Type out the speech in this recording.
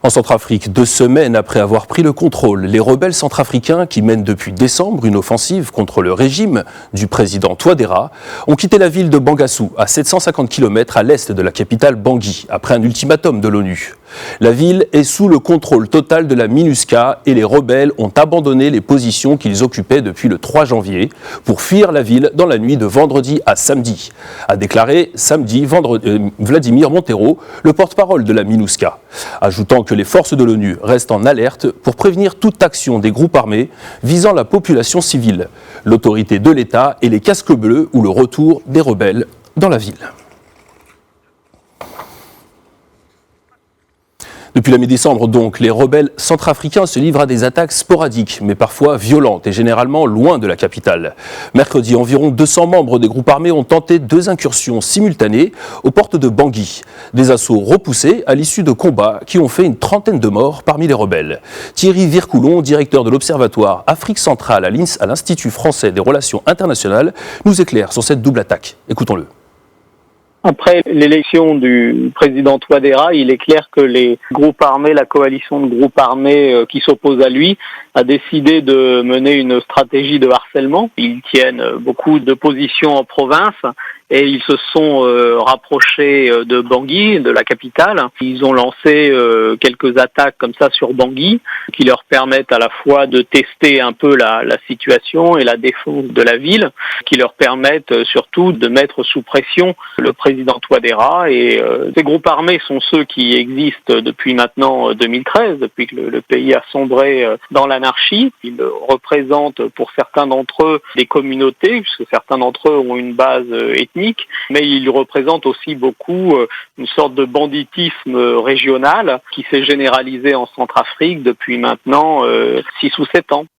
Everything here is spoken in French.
En Centrafrique, 2 semaines après avoir pris le contrôle, les rebelles centrafricains qui mènent depuis décembre une offensive contre le régime du président Touadéra ont quitté la ville de Bangassou, à 750 km à l'est de la capitale Bangui, après un ultimatum de l'ONU. La ville est sous le contrôle total de la MINUSCA et les rebelles ont abandonné les positions qu'ils occupaient depuis le 3 janvier pour fuir la ville dans la nuit de vendredi à samedi, a déclaré samedi Vladimir Montero, le porte-parole de la MINUSCA, ajoutant que les forces de l'ONU restent en alerte pour prévenir toute action des groupes armés visant la population civile, l'autorité de l'État et les casques bleus ou le retour des rebelles dans la ville. Depuis la mi-décembre donc, les rebelles centrafricains se livrent à des attaques sporadiques, mais parfois violentes et généralement loin de la capitale. Mercredi, environ 200 membres des groupes armés ont tenté 2 incursions simultanées aux portes de Bangui. Des assauts repoussés à l'issue de combats qui ont fait une trentaine de morts parmi les rebelles. Thierry Vircoulon, directeur de l'Observatoire Afrique centrale à l'Institut français des relations internationales, nous éclaire sur cette double attaque. Écoutons-le. Après l'élection du président Touadéra, il est clair que les groupes armés, la coalition de groupes armés qui s'opposent à lui, a décidé de mener une stratégie de harcèlement. Ils tiennent beaucoup de positions en province et ils se sont rapprochés de Bangui, de la capitale. Ils ont lancé quelques attaques comme ça sur Bangui qui leur permettent à la fois de tester un peu la situation et la défense de la ville, qui leur permettent surtout de mettre sous pression le président Touadéra. Et ces groupes armés sont ceux qui existent depuis maintenant 2013, depuis que le pays a sombré dans l'anarchie. Ils représentent pour certains d'entre eux des communautés, puisque certains d'entre eux ont une base ethnique, mais ils représentent aussi beaucoup une sorte de banditisme régional qui s'est généralisé en Centrafrique depuis maintenant 6 ou 7 ans.